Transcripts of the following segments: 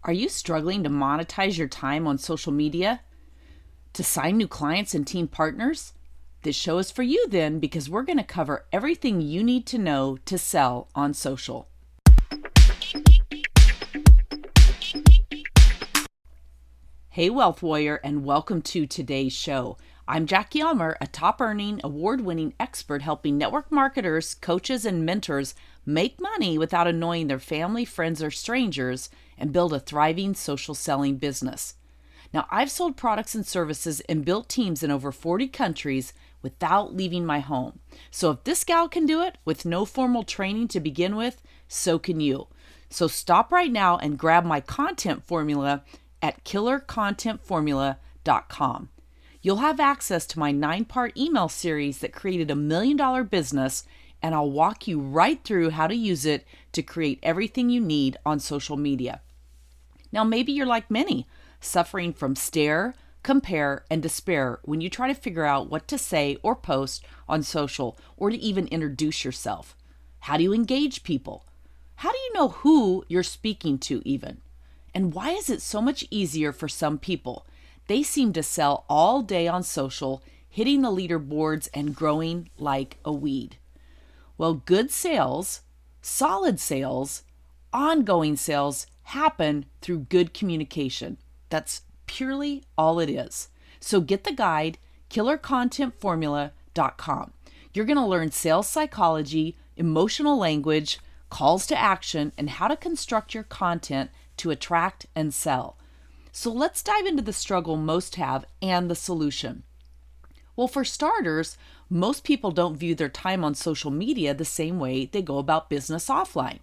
Are you struggling to monetize your time on social media? To sign new clients and team partners? This show is for you then, because we're going to cover everything you need to know to sell on social. Hey, Wealth Warrior, and welcome to today's show. I'm Jackie Ulmer, a top-earning, award-winning expert helping network marketers, coaches, and mentors make money without annoying their family, friends, or strangers and build a thriving social selling business. Now, I've sold products and services and built teams in over 40 countries without leaving my home. So if this gal can do it with no formal training to begin with, so can you. So stop right now and grab my content formula at killercontentformula.com. You'll have access to my 9-part email series that created $1 million business, and I'll walk you right through how to use it to create everything you need on social media. Now, maybe you're like many, suffering from stare, compare, and despair when you try to figure out what to say or post on social or to even introduce yourself. How do you engage people? How do you know who you're speaking to even? And why is it so much easier for some people? They seem to sell all day on social, hitting the leaderboards and growing like a weed. Well, good sales, solid sales, ongoing sales happen through good communication. That's purely all it is. So get the guide, killercontentformula.com. You're going to learn sales psychology, emotional language, calls to action, and how to construct your content to attract and sell. So let's dive into the struggle most have and the solution. Well, for starters, most people don't view their time on social media the same way they go about business offline.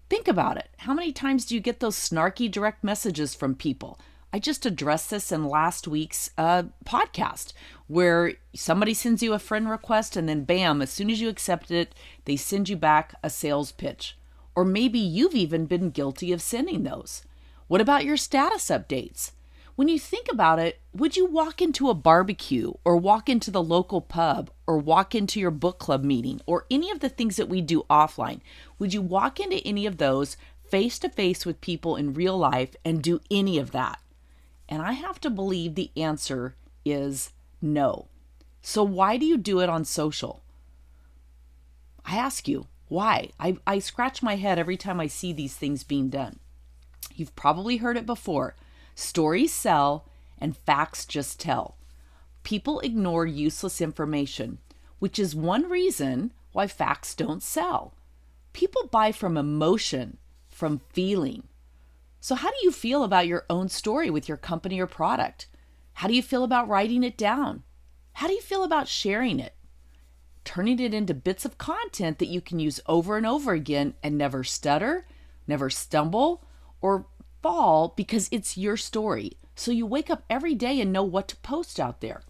Think about it. How many times do you get those snarky direct messages from people? I just addressed this in last week's podcast, where somebody sends you a friend request and then bam, as soon as you accept it, they send you back a sales pitch. Or maybe you've even been guilty of sending those. What about your status updates? When you think about it, would you walk into a barbecue or walk into the local pub or walk into your book club meeting or any of the things that we do offline? Would you walk into any of those face to face with people in real life and do any of that? And I have to believe the answer is no. So why do you do it on social? I ask you, why? I scratch my head every time I see these things being done. You've probably heard it before. Stories sell and facts just tell. People ignore useless information, which is one reason why facts don't sell. People buy from emotion, from feeling. So how do you feel about your own story with your company or product? How do you feel about writing it down? How do you feel about sharing it? Turning it into bits of content that you can use over and over again and never stutter, never stumble, or fall because it's your story. So you wake up every day and know what to post out there.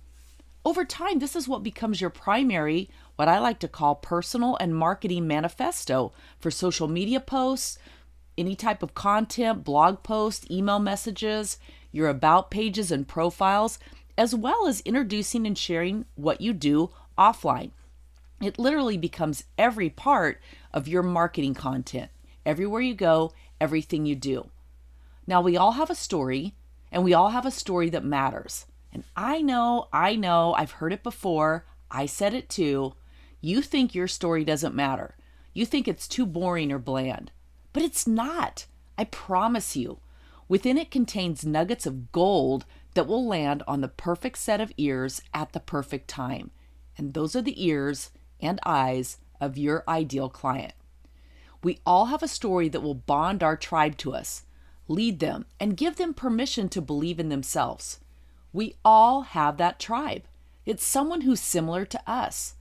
Over time, this is what becomes your primary, what I like to call personal and marketing manifesto for social media posts, any type of content, blog posts, email messages, your about pages and profiles, as well as introducing and sharing what you do offline. It literally becomes every part of your marketing content. Everywhere you go, everything you do. Now, we all have a story, and we all have a story that matters. And I know, I've heard it before. I said it too. You think your story doesn't matter. You think it's too boring or bland. But it's not. I promise you. Within it contains nuggets of gold that will land on the perfect set of ears at the perfect time. And those are the ears and eyes of your ideal client. We all have a story that will bond our tribe to us, lead them, and give them permission to believe in themselves. We all have that tribe. It's someone who's similar to us.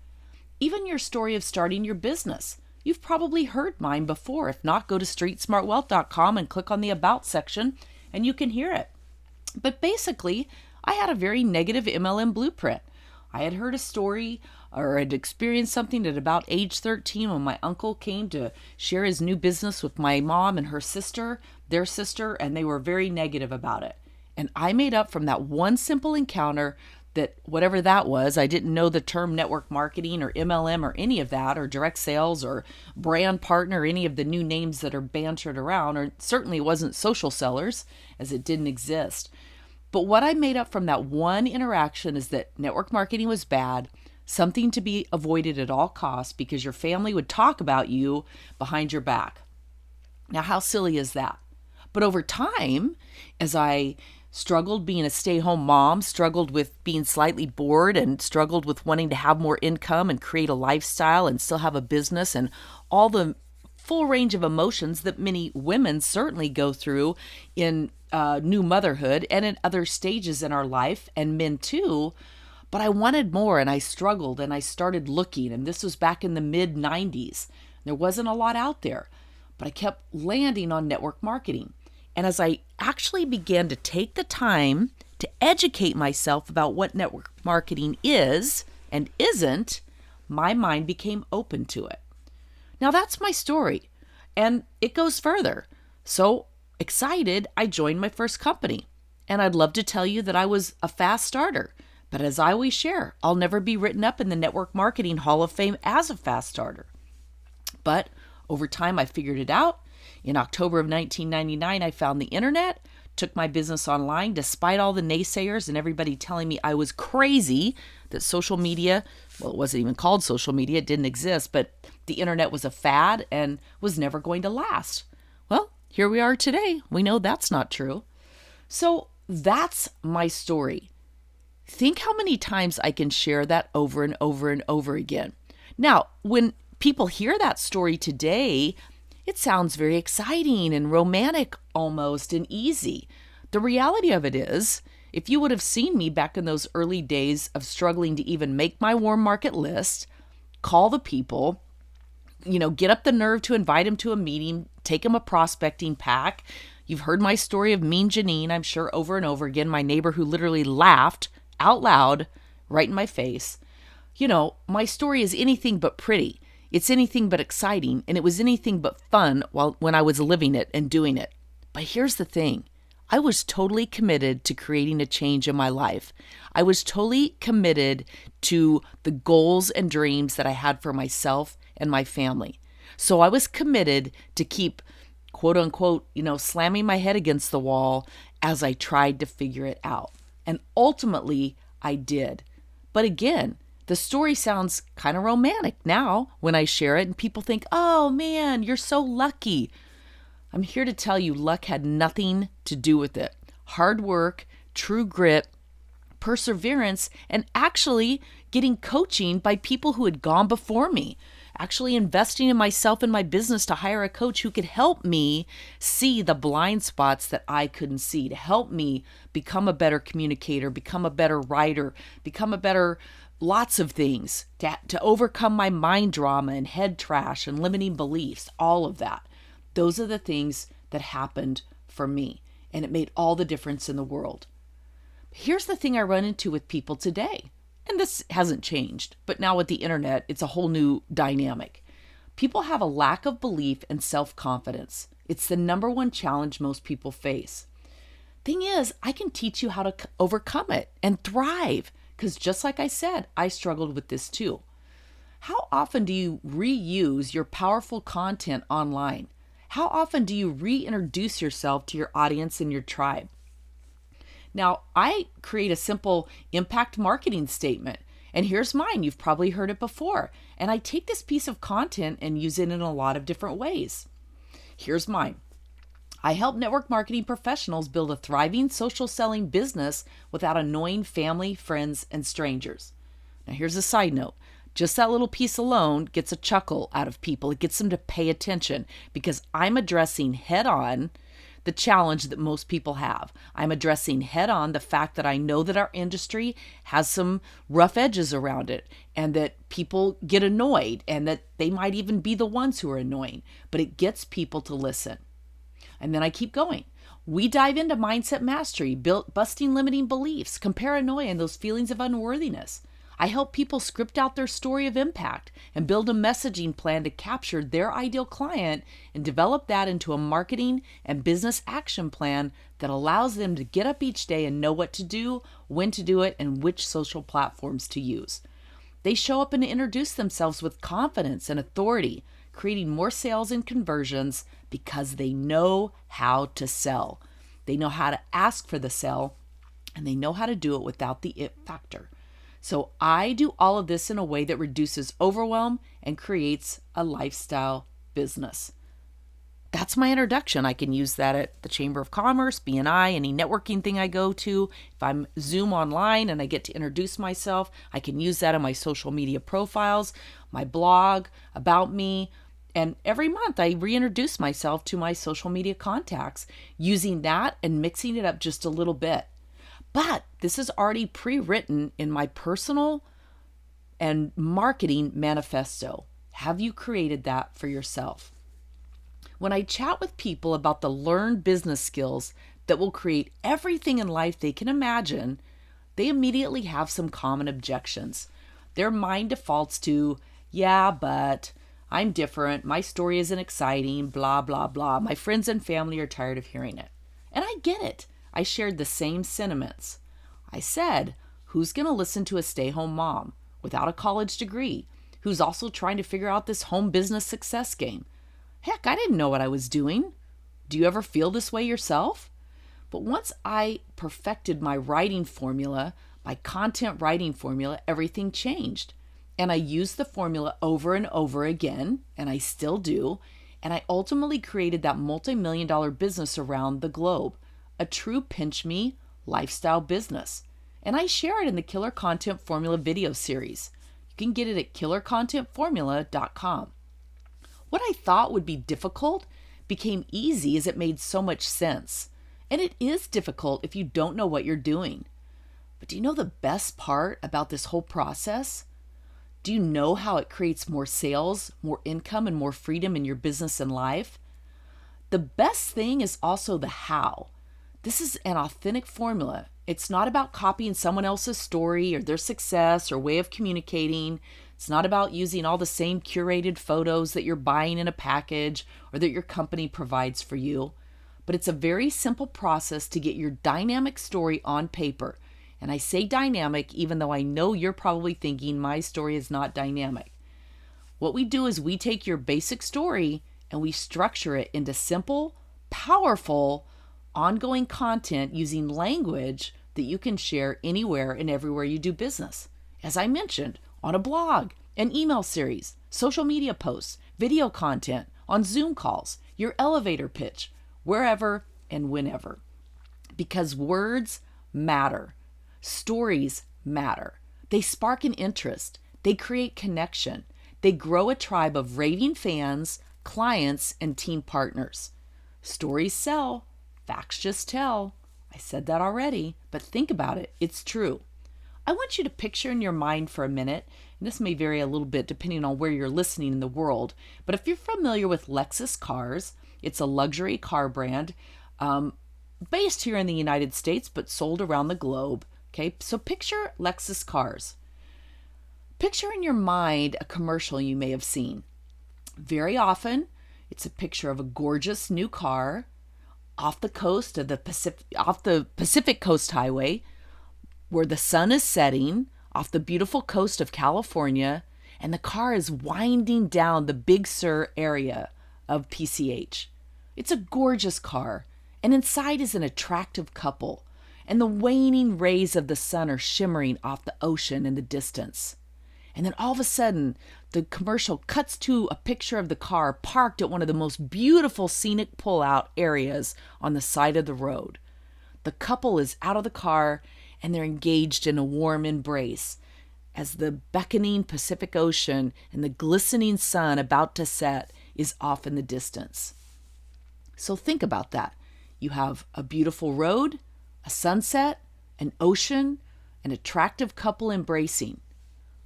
Even your story of starting your business. You've probably heard mine before. If not, go to streetsmartwealth.com and click on the About section and you can hear it. But basically, I had a very negative MLM blueprint. I had heard a story or had experienced something at about age 13 when my uncle came to share his new business with my mom and her sister, their sister, and they were very negative about it. And I made up from that one simple encounter that whatever that was, I didn't know the term network marketing or MLM or any of that, or direct sales or brand partner, any of the new names that are bantered around, or certainly it wasn't social sellers, as it didn't exist. But what I made up from that one interaction is that network marketing was bad, something to be avoided at all costs because your family would talk about you behind your back. Now, how silly is that? But over time, as I struggled being a stay-home mom, struggled with being slightly bored, and struggled with wanting to have more income and create a lifestyle and still have a business, and all the full range of emotions that many women certainly go through in new motherhood and in other stages in our life, and men too. But I wanted more, and I struggled, and I started looking, and this was back in the mid-90s. There wasn't a lot out there, but I kept landing on network marketing. And as I actually began to take the time to educate myself about what network marketing is and isn't, my mind became open to it. Now that's my story, and it goes further. So excited, I joined my first company. And I'd love to tell you that I was a fast starter. But as I always share, I'll never be written up in the Network Marketing Hall of Fame as a fast starter. But over time, I figured it out. In October of 1999, I found the internet, took my business online despite all the naysayers and everybody telling me I was crazy, that social media, well, it wasn't even called social media, it didn't exist, but the internet was a fad and was never going to last. Well, here we are today. We know that's not true. So that's my story. Think how many times I can share that over and over and over again. Now, when people hear that story today, it sounds very exciting and romantic almost and easy. The reality of it is, if you would have seen me back in those early days of struggling to even make my warm market list, call the people, get up the nerve to invite them to a meeting, take them a prospecting pack. You've heard my story of Mean Janine, I'm sure, over and over again, my neighbor who literally laughed out loud right in my face. My story is anything but pretty. It's anything but exciting, and it was anything but fun when I was living it and doing it. But here's the thing. I was totally committed to creating a change in my life. I was totally committed to the goals and dreams that I had for myself and my family. So I was committed to keep, quote unquote, slamming my head against the wall as I tried to figure it out. And ultimately, I did. But again, the story sounds kind of romantic now when I share it, and people think, oh man, you're so lucky. I'm here to tell you luck had nothing to do with it. Hard work, true grit, perseverance, and actually getting coaching by people who had gone before me. Actually investing in myself and my business to hire a coach who could help me see the blind spots that I couldn't see, to help me become a better communicator, become a better writer, become a better lots of things, to overcome my mind drama and head trash and limiting beliefs, all of that. Those are the things that happened for me, and it made all the difference in the world. Here's the thing I run into with people today. And this hasn't changed, but now with the internet, it's a whole new dynamic. People have a lack of belief and self-confidence. It's the number one challenge most people face. Thing is, I can teach you how to overcome it and thrive, because just like I said, I struggled with this too. How often do you reuse your powerful content online? How often do you reintroduce yourself to your audience and your tribe? Now, I create a simple impact marketing statement, and here's mine. You've probably heard it before. And I take this piece of content and use it in a lot of different ways. Here's mine. I help network marketing professionals build a thriving social selling business without annoying family, friends, and strangers. Now, here's a side note. Just that little piece alone gets a chuckle out of people. It gets them to pay attention because I'm addressing head on the challenge that most people have. I'm addressing head on the fact that I know that our industry has some rough edges around it and that people get annoyed and that they might even be the ones who are annoying, but it gets people to listen. And then I keep going. We dive into mindset mastery, busting limiting beliefs, paranoia, and those feelings of unworthiness. I help people script out their story of impact and build a messaging plan to capture their ideal client and develop that into a marketing and business action plan that allows them to get up each day and know what to do, when to do it, and which social platforms to use. They show up and introduce themselves with confidence and authority, creating more sales and conversions because they know how to sell. They know how to ask for the sale, and they know how to do it without the it factor. So I do all of this in a way that reduces overwhelm and creates a lifestyle business. That's my introduction. I can use that at the Chamber of Commerce, BNI, any networking thing I go to. If I'm Zoom online and I get to introduce myself, I can use that in my social media profiles, my blog, about me. And every month I reintroduce myself to my social media contacts using that and mixing it up just a little bit. But this is already pre-written in my personal and marketing manifesto. Have you created that for yourself? When I chat with people about the learned business skills that will create everything in life they can imagine, they immediately have some common objections. Their mind defaults to, yeah, but I'm different. My story isn't exciting, blah, blah, blah. My friends and family are tired of hearing it. And I get it. I shared the same sentiments. I said, who's going to listen to a stay-home mom without a college degree who's also trying to figure out this home business success game? Heck, I didn't know what I was doing. Do you ever feel this way yourself? But once I perfected my writing formula, my content writing formula, everything changed. And I used the formula over and over again, and I still do. And I ultimately created that multi-million-dollar business around the globe. A true pinch me lifestyle business. And I share it in the Killer Content Formula video series. You can get it at killercontentformula.com. What I thought would be difficult became easy as it made so much sense. And it is difficult if you don't know what you're doing. But do you know the best part about this whole process? Do you know how it creates more sales, more income, and more freedom in your business and life? The best thing is also the how. This is an authentic formula. It's not about copying someone else's story or their success or way of communicating. It's not about using all the same curated photos that you're buying in a package or that your company provides for you. But it's a very simple process to get your dynamic story on paper. And I say dynamic even though I know you're probably thinking my story is not dynamic. What we do is we take your basic story and we structure it into simple, powerful, ongoing content using language that you can share anywhere and everywhere you do business. As I mentioned, on a blog, an email series, social media posts, video content, on Zoom calls, your elevator pitch, wherever and whenever. Because words matter. Stories matter. They spark an interest. They create connection. They grow a tribe of raving fans, clients, and team partners. Stories sell. Facts just tell. I said that already, but think about it. It's true. I want you to picture in your mind for a minute, and this may vary a little bit depending on where you're listening in the world, but if you're familiar with Lexus cars, it's a luxury car brand based here in the United States, but sold around the globe. Okay, so picture Lexus cars. Picture in your mind a commercial you may have seen. Very often, it's a picture of a gorgeous new car off the coast of the Pacific Coast Highway, where the sun is setting off the beautiful coast of California, and the car is winding down the Big Sur area of PCH. It's a gorgeous car, and inside is an attractive couple, and the waning rays of the sun are shimmering off the ocean in the distance. And then all of a sudden, the commercial cuts to a picture of the car parked at one of the most beautiful scenic pull-out areas on the side of the road. The couple is out of the car and they're engaged in a warm embrace as the beckoning Pacific Ocean and the glistening sun about to set is off in the distance. So think about that. You have a beautiful road, a sunset, an ocean, an attractive couple embracing.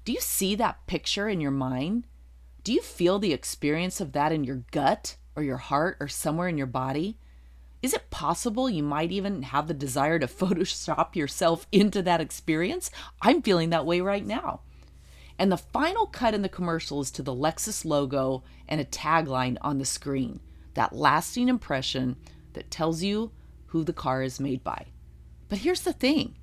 Do you see that picture in your mind? Do you feel the experience of that in your gut or your heart or somewhere in your body? Is it possible you might even have the desire to Photoshop yourself into that experience? I'm feeling that way right now. And the final cut in the commercial is to the Lexus logo and a tagline on the screen, that lasting impression that tells you who the car is made by. But here's the thing.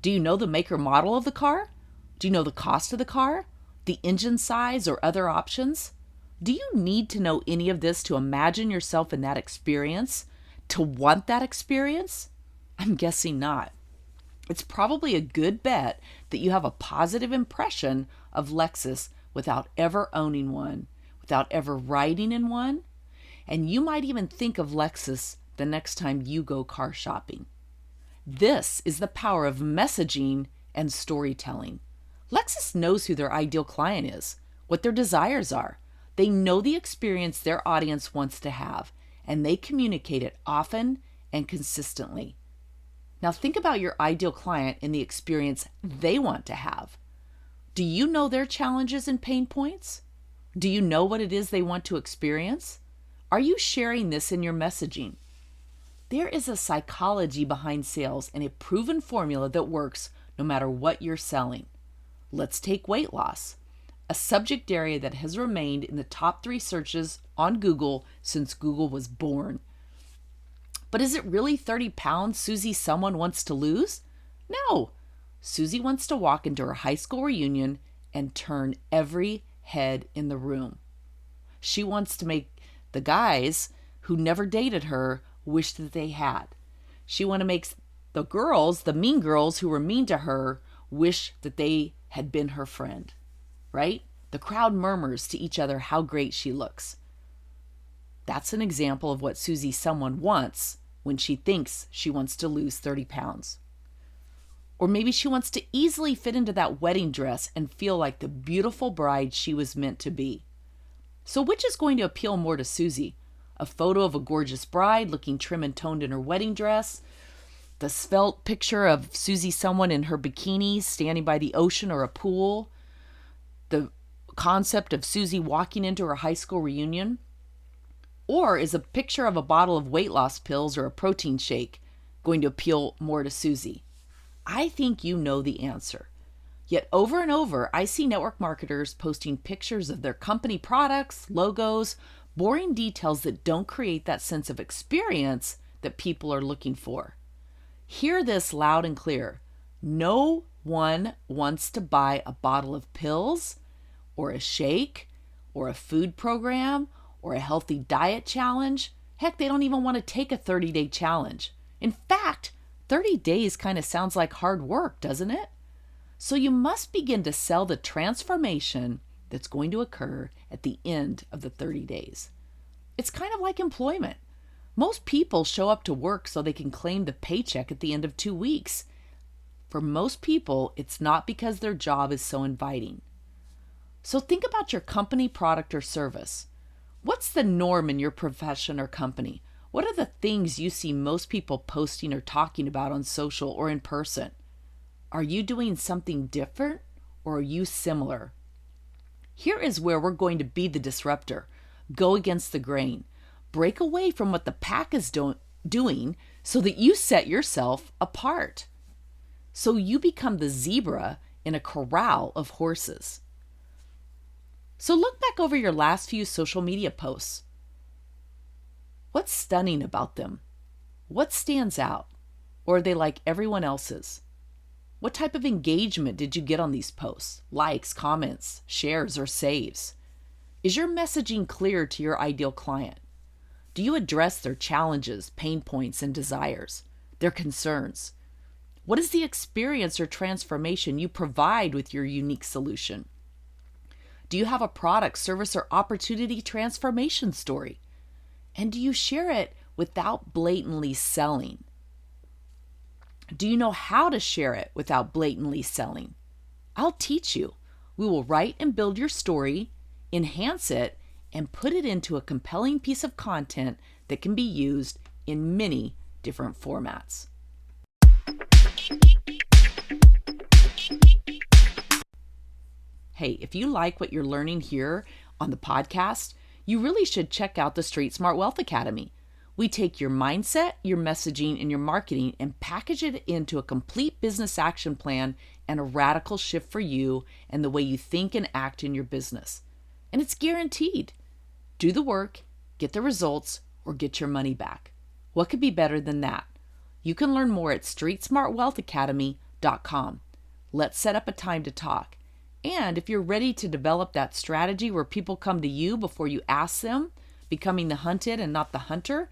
Do you know the make or model of the car? Do you know the cost of the car? The engine size or other options? Do you need to know any of this to imagine yourself in that experience? To want that experience? I'm guessing not. It's probably a good bet that you have a positive impression of Lexus without ever owning one, without ever riding in one, and you might even think of Lexus the next time you go car shopping. This is the power of messaging and storytelling. Lexus knows who their ideal client is, what their desires are. They know the experience their audience wants to have, and they communicate it often and consistently. Now think about your ideal client and the experience they want to have. Do you know their challenges and pain points? Do you know what it is they want to experience? Are you sharing this in your messaging? There is a psychology behind sales and a proven formula that works no matter what you're selling. Let's take weight loss, a subject area that has remained in the top 3 searches on Google since Google was born. But is it really 30 pounds Susie someone wants to lose? No. Susie wants to walk into her high school reunion and turn every head in the room. She wants to make the guys who never dated her wish that they had. She wants to make the girls, the mean girls who were mean to her, wish that they had been her friend, right? The crowd murmurs to each other how great she looks. That's an example of what Susie someone wants when she thinks she wants to lose 30 pounds. Or maybe she wants to easily fit into that wedding dress and feel like the beautiful bride she was meant to be. So which is going to appeal more to Susie? A photo of a gorgeous bride looking trim and toned in her wedding dress? The svelte picture of Susie someone in her bikini standing by the ocean or a pool? The concept of Susie walking into her high school reunion? Or is a picture of a bottle of weight loss pills or a protein shake going to appeal more to Susie? I think you know the answer. Yet over and over, I see network marketers posting pictures of their company products, logos, boring details that don't create that sense of experience that people are looking for. Hear this loud and clear. No one wants to buy a bottle of pills or a shake or a food program or a healthy diet challenge. Heck, they don't even want to take a 30-day challenge. In fact, 30 days kind of sounds like hard work, doesn't it? So you must begin to sell the transformation that's going to occur at the end of the 30 days. It's kind of like employment. Most people show up to work so they can claim the paycheck at the end of 2 weeks. For most people, it's not because their job is so inviting. So think about your company, product, or service. What's the norm in your profession or company? What are the things you see most people posting or talking about on social or in person? Are you doing something different or are you similar? Here is where we're going to be the disruptor. Go against the grain. Break away from what the pack is doing so that you set yourself apart. So you become the zebra in a corral of horses. So look back over your last few social media posts. What's stunning about them? What stands out? Or are they like everyone else's? What type of engagement did you get on these posts? Likes, comments, shares, or saves? Is your messaging clear to your ideal client? Do you address their challenges, pain points, and desires, their concerns? What is the experience or transformation you provide with your unique solution? Do you have a product, service, or opportunity transformation story? And do you share it without blatantly selling? Do you know how to share it without blatantly selling? I'll teach you. We will write and build your story, enhance it, and put it into a compelling piece of content that can be used in many different formats. Hey, if you like what you're learning here on the podcast, you really should check out the Street Smart Wealth Academy. We take your mindset, your messaging, and your marketing and package it into a complete business action plan and a radical shift for you and the way you think and act in your business. And it's guaranteed. Do the work, get the results, or get your money back. What could be better than that? You can learn more at streetsmartwealthacademy.com. Let's set up a time to talk. And if you're ready to develop that strategy where people come to you before you ask them, becoming the hunted and not the hunter,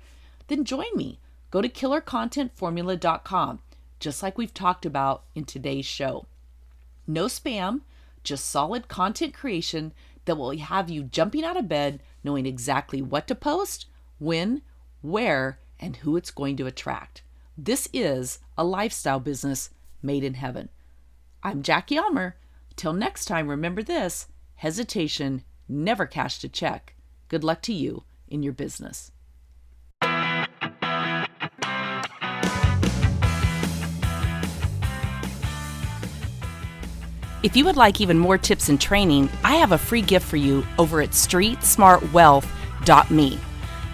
then join me. Go to killercontentformula.com, just like we've talked about in today's show. No spam, just solid content creation that will have you jumping out of bed, knowing exactly what to post, when, where, and who it's going to attract. This is a lifestyle business made in heaven. I'm Jackie Ulmer. Till next time, remember this: hesitation never cashed a check. Good luck to you in your business. If you would like even more tips and training, I have a free gift for you over at streetsmartwealth.me.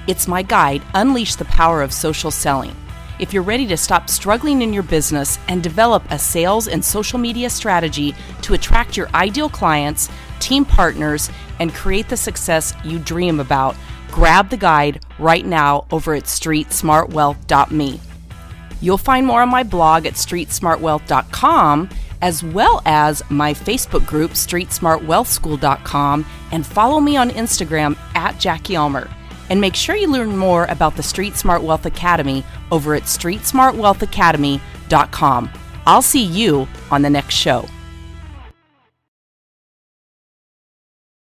It's my guide, Unleash the Power of Social Selling. If you're ready to stop struggling in your business and develop a sales and social media strategy to attract your ideal clients, team partners, and create the success you dream about, grab the guide right now over at streetsmartwealth.me. You'll find more on my blog at streetsmartwealth.com, as well as my Facebook group, streetsmartwealthschool.com, and follow me on Instagram at Jackie Ulmer. And make sure you learn more about the Street Smart Wealth Academy over at streetsmartwealthacademy.com. I'll see you on the next show.